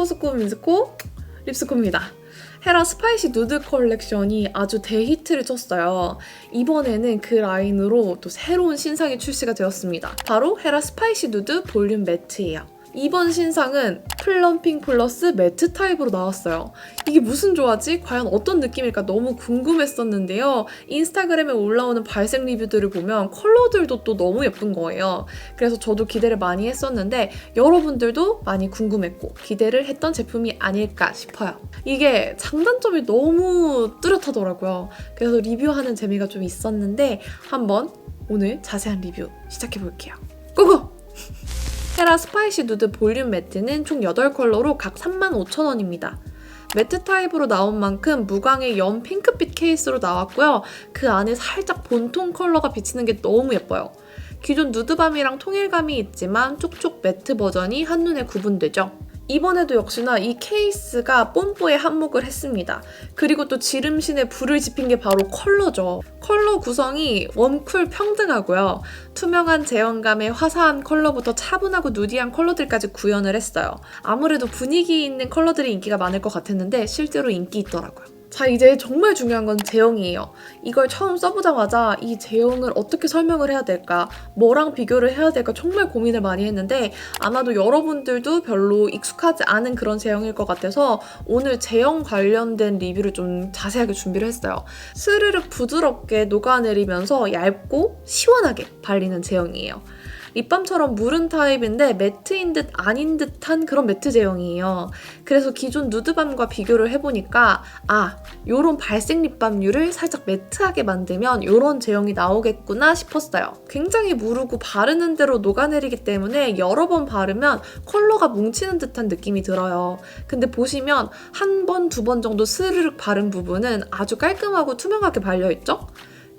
코스코 민스코 립스코입니다. 헤라 스파이시 누드 컬렉션이 아주 대히트를 쳤어요. 이번에는 그 라인으로 또 새로운 신상이 출시가 되었습니다. 바로 헤라 스파이시 누드 볼륨 매트예요. 이번 신상은 플럼핑 플러스 매트 타입으로 나왔어요. 이게 무슨 조화지? 과연 어떤 느낌일까 너무 궁금했었는데요. 인스타그램에 올라오는 발색 리뷰들을 보면 컬러들도 또 너무 예쁜 거예요. 그래서 저도 기대를 많이 했었는데 여러분들도 많이 궁금했고 기대를 했던 제품이 아닐까 싶어요. 이게 장단점이 너무 뚜렷하더라고요. 그래서 리뷰하는 재미가 좀 있었는데 한번 오늘 자세한 리뷰 시작해볼게요. 고고! 헤라 스파이시 누드 볼륨 매트는 총 8컬러로 각 35,000원입니다. 매트 타입으로 나온 만큼 무광의 연 핑크빛 케이스로 나왔고요. 그 안에 살짝 본톤 컬러가 비치는 게 너무 예뻐요. 기존 누드밤이랑 통일감이 있지만 촉촉 매트 버전이 한눈에 구분되죠. 이번에도 역시나 이 케이스가 뽐뽀에 한몫을 했습니다. 그리고 또 지름신에 불을 지핀 게 바로 컬러죠. 컬러 구성이 웜쿨 평등하고요. 투명한 제형감의 화사한 컬러부터 차분하고 누디한 컬러들까지 구현을 했어요. 아무래도 분위기 있는 컬러들이 인기가 많을 것 같았는데 실제로 인기 있더라고요. 자, 이제 정말 중요한 건 제형이에요. 이걸 처음 써보자마자 이 제형을 어떻게 설명을 해야 될까, 뭐랑 비교를 해야 될까 정말 고민을 많이 했는데 아마도 여러분들도 별로 익숙하지 않은 그런 제형일 것 같아서 오늘 제형 관련된 리뷰를 좀 자세하게 준비를 했어요. 스르륵 부드럽게 녹아내리면서 얇고 시원하게 발리는 제형이에요. 립밤처럼 무른 타입인데 매트인 듯 아닌 듯한 그런 매트 제형이에요. 그래서 기존 누드밤과 비교를 해보니까 요런 발색 립밤류를 살짝 매트하게 만들면 요런 제형이 나오겠구나 싶었어요. 굉장히 무르고 바르는 대로 녹아내리기 때문에 여러 번 바르면 컬러가 뭉치는 듯한 느낌이 들어요. 근데 보시면 한 번, 두 번 정도 스르륵 바른 부분은 아주 깔끔하고 투명하게 발려있죠?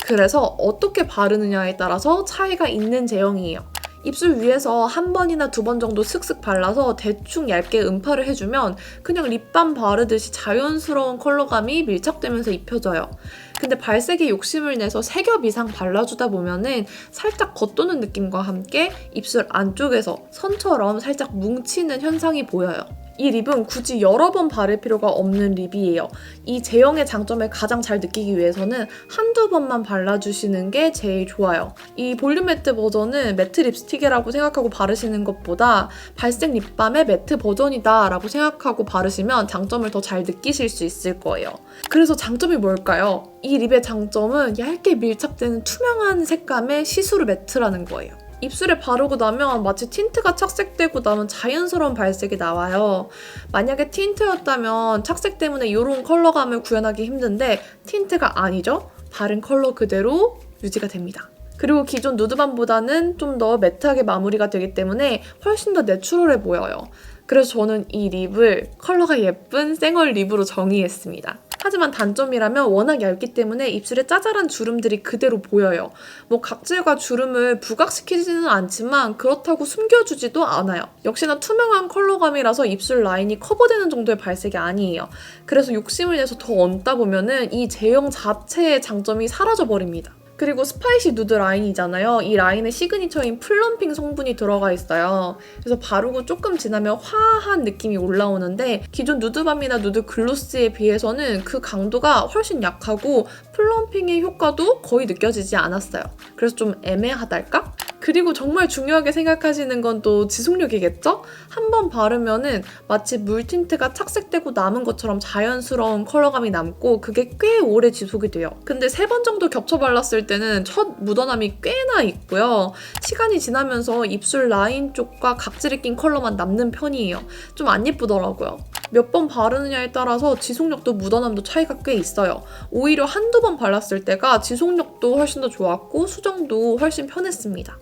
그래서 어떻게 바르느냐에 따라서 차이가 있는 제형이에요. 입술 위에서 한 번이나 두 번 정도 슥슥 발라서 대충 얇게 음파를 해주면 그냥 립밤 바르듯이 자연스러운 컬러감이 밀착되면서 입혀져요. 근데 발색에 욕심을 내서 3겹 이상 발라주다 보면은 살짝 겉도는 느낌과 함께 입술 안쪽에서 선처럼 살짝 뭉치는 현상이 보여요. 이 립은 굳이 여러 번 바를 필요가 없는 립이에요. 이 제형의 장점을 가장 잘 느끼기 위해서는 한두 번만 발라주시는 게 제일 좋아요. 이 볼륨 매트 버전은 매트 립스틱이라고 생각하고 바르시는 것보다 발색 립밤의 매트 버전이다 라고 생각하고 바르시면 장점을 더 잘 느끼실 수 있을 거예요. 그래서 장점이 뭘까요? 이 립의 장점은 얇게 밀착되는 투명한 색감의 시스루 매트라는 거예요. 입술에 바르고 나면 마치 틴트가 착색되고 나면 자연스러운 발색이 나와요. 만약에 틴트였다면 착색 때문에 이런 컬러감을 구현하기 힘든데 틴트가 아니죠? 바른 컬러 그대로 유지가 됩니다. 그리고 기존 누드밤보다는 좀 더 매트하게 마무리가 되기 때문에 훨씬 더 내추럴해 보여요. 그래서 저는 이 립을 컬러가 예쁜 생얼 립으로 정의했습니다. 하지만 단점이라면 워낙 얇기 때문에 입술에 짜잘한 주름들이 그대로 보여요. 뭐 각질과 주름을 부각시키지는 않지만 그렇다고 숨겨주지도 않아요. 역시나 투명한 컬러감이라서 입술 라인이 커버되는 정도의 발색이 아니에요. 그래서 욕심을 내서 더 얹다 보면은 이 제형 자체의 장점이 사라져버립니다. 그리고 스파이시 누드 라인이잖아요. 이 라인에 시그니처인 플럼핑 성분이 들어가 있어요. 그래서 바르고 조금 지나면 화한 느낌이 올라오는데 기존 누드밤이나 누드 글로스에 비해서는 그 강도가 훨씬 약하고 플럼핑의 효과도 거의 느껴지지 않았어요. 그래서 좀 애매하달까? 그리고 정말 중요하게 생각하시는 건 또 지속력이겠죠? 한 번 바르면은 마치 물 틴트가 착색되고 남은 것처럼 자연스러운 컬러감이 남고 그게 꽤 오래 지속이 돼요. 근데 3번 정도 겹쳐 발랐을 때는 첫 묻어남이 꽤나 있고요. 시간이 지나면서 입술 라인 쪽과 각질이 낀 컬러만 남는 편이에요. 좀 안 예쁘더라고요. 몇 번 바르느냐에 따라서 지속력도 묻어남도 차이가 꽤 있어요. 오히려 한두 번 발랐을 때가 지속력도 훨씬 더 좋았고 수정도 훨씬 편했습니다.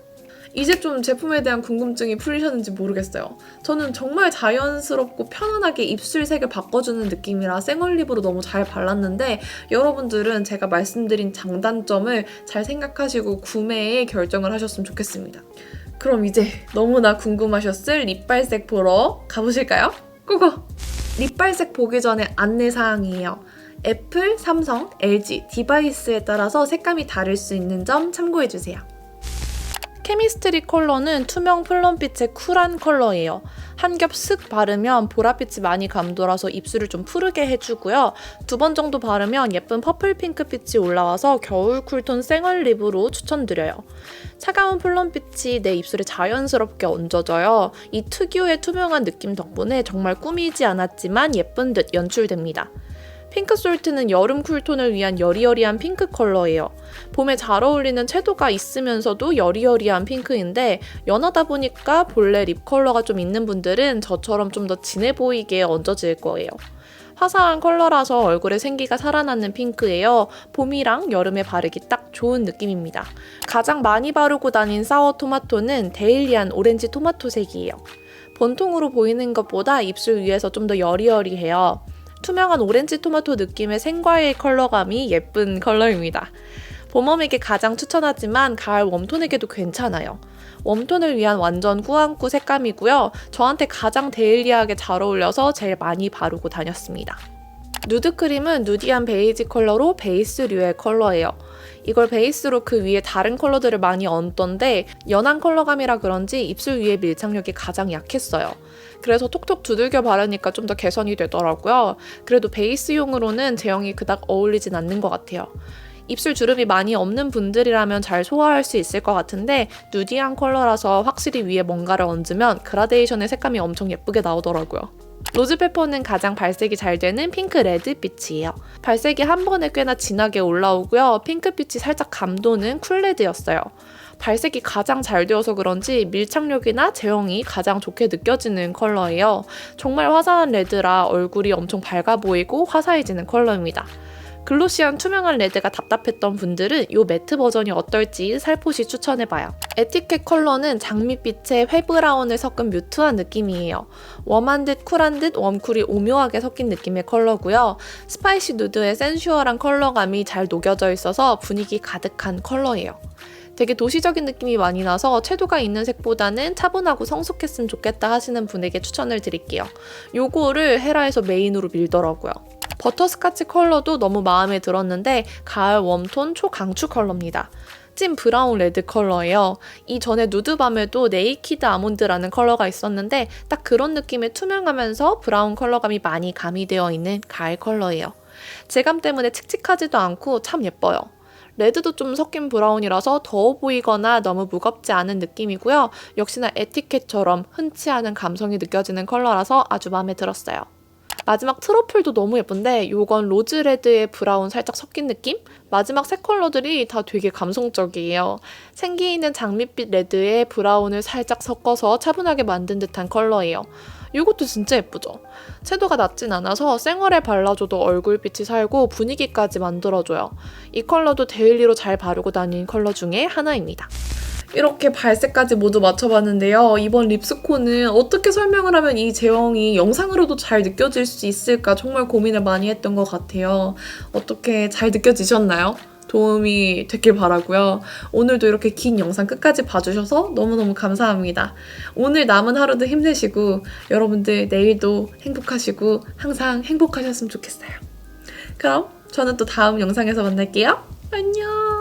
이제 좀 제품에 대한 궁금증이 풀리셨는지 모르겠어요. 저는 정말 자연스럽고 편안하게 입술색을 바꿔주는 느낌이라 생얼립으로 너무 잘 발랐는데 여러분들은 제가 말씀드린 장단점을 잘 생각하시고 구매에 결정을 하셨으면 좋겠습니다. 그럼 이제 너무나 궁금하셨을 립발색 보러 가보실까요? 고고! 립발색 보기 전에 안내사항이에요. 애플, 삼성, LG 디바이스에 따라서 색감이 다를 수 있는 점 참고해주세요. 케미스트리 컬러는 투명 플럼빛의 쿨한 컬러예요. 한 겹 쓱 바르면 보랏빛이 많이 감돌아서 입술을 좀 푸르게 해주고요. 2번 정도 바르면 예쁜 퍼플 핑크빛이 올라와서 겨울 쿨톤 생얼 립으로 추천드려요. 차가운 플럼빛이 내 입술에 자연스럽게 얹어져요. 이 특유의 투명한 느낌 덕분에 정말 꾸미지 않았지만 예쁜 듯 연출됩니다. 핑크솔트는 여름 쿨톤을 위한 여리여리한 핑크 컬러예요. 봄에 잘 어울리는 채도가 있으면서도 여리여리한 핑크인데 연하다 보니까 본래 립 컬러가 좀 있는 분들은 저처럼 좀 더 진해 보이게 얹어질 거예요. 화사한 컬러라서 얼굴에 생기가 살아나는 핑크예요. 봄이랑 여름에 바르기 딱 좋은 느낌입니다. 가장 많이 바르고 다닌 사워 토마토는 데일리한 오렌지 토마토 색이에요. 본통으로 보이는 것보다 입술 위에서 좀 더 여리여리해요. 투명한 오렌지 토마토 느낌의 생과일 컬러감이 예쁜 컬러입니다. 봄웜에게 가장 추천하지만 가을 웜톤에게도 괜찮아요. 웜톤을 위한 완전 꾸안꾸 색감이고요. 저한테 가장 데일리하게 잘 어울려서 제일 많이 바르고 다녔습니다. 누드크림은 누디한 베이지 컬러로 베이스류의 컬러예요. 이걸 베이스로 그 위에 다른 컬러들을 많이 얹던데 연한 컬러감이라 그런지 입술 위에 밀착력이 가장 약했어요. 그래서 톡톡 두들겨 바르니까 좀 더 개선이 되더라고요. 그래도 베이스용으로는 제형이 그닥 어울리진 않는 것 같아요. 입술 주름이 많이 없는 분들이라면 잘 소화할 수 있을 것 같은데 누디한 컬러라서 확실히 위에 뭔가를 얹으면 그라데이션의 색감이 엄청 예쁘게 나오더라고요. 로즈페퍼는 가장 발색이 잘 되는 핑크 레드빛이에요. 발색이 한 번에 꽤나 진하게 올라오고요. 핑크빛이 살짝 감도는 쿨레드였어요. 발색이 가장 잘 되어서 그런지 밀착력이나 제형이 가장 좋게 느껴지는 컬러예요. 정말 화사한 레드라 얼굴이 엄청 밝아 보이고 화사해지는 컬러입니다. 글로시한 투명한 레드가 답답했던 분들은 이 매트 버전이 어떨지 살포시 추천해봐요. 에티켓 컬러는 장밋빛에 회브라운을 섞은 뮤트한 느낌이에요. 웜한 듯 쿨한 듯 웜쿨이 오묘하게 섞인 느낌의 컬러고요. 스파이시 누드의 센슈얼한 컬러감이 잘 녹여져 있어서 분위기 가득한 컬러예요. 되게 도시적인 느낌이 많이 나서 채도가 있는 색보다는 차분하고 성숙했으면 좋겠다 하시는 분에게 추천을 드릴게요. 요거를 헤라에서 메인으로 밀더라고요. 버터스카치 컬러도 너무 마음에 들었는데 가을 웜톤 초강추 컬러입니다. 찐 브라운 레드 컬러예요. 이전에 누드밤에도 네이키드 아몬드라는 컬러가 있었는데 딱 그런 느낌의 투명하면서 브라운 컬러감이 많이 가미되어 있는 가을 컬러예요. 질감 때문에 칙칙하지도 않고 참 예뻐요. 레드도 좀 섞인 브라운이라서 더워 보이거나 너무 무겁지 않은 느낌이고요. 역시나 에티켓처럼 흔치 않은 감성이 느껴지는 컬러라서 아주 마음에 들었어요. 마지막 트러플도 너무 예쁜데 요건 로즈레드에 브라운 살짝 섞인 느낌? 마지막 세 컬러들이 다 되게 감성적이에요. 생기 있는 장밋빛 레드에 브라운을 살짝 섞어서 차분하게 만든 듯한 컬러예요. 이것도 진짜 예쁘죠? 채도가 낮진 않아서 생얼에 발라줘도 얼굴빛이 살고 분위기까지 만들어줘요. 이 컬러도 데일리로 잘 바르고 다니는 컬러 중에 하나입니다. 이렇게 발색까지 모두 맞춰봤는데요. 이번 립스콘은 어떻게 설명을 하면 이 제형이 영상으로도 잘 느껴질 수 있을까 정말 고민을 많이 했던 것 같아요. 어떻게 잘 느껴지셨나요? 도움이 됐길 바라고요. 오늘도 이렇게 긴 영상 끝까지 봐주셔서 너무너무 감사합니다. 오늘 남은 하루도 힘내시고 여러분들 내일도 행복하시고 항상 행복하셨으면 좋겠어요. 그럼 저는 또 다음 영상에서 만날게요. 안녕!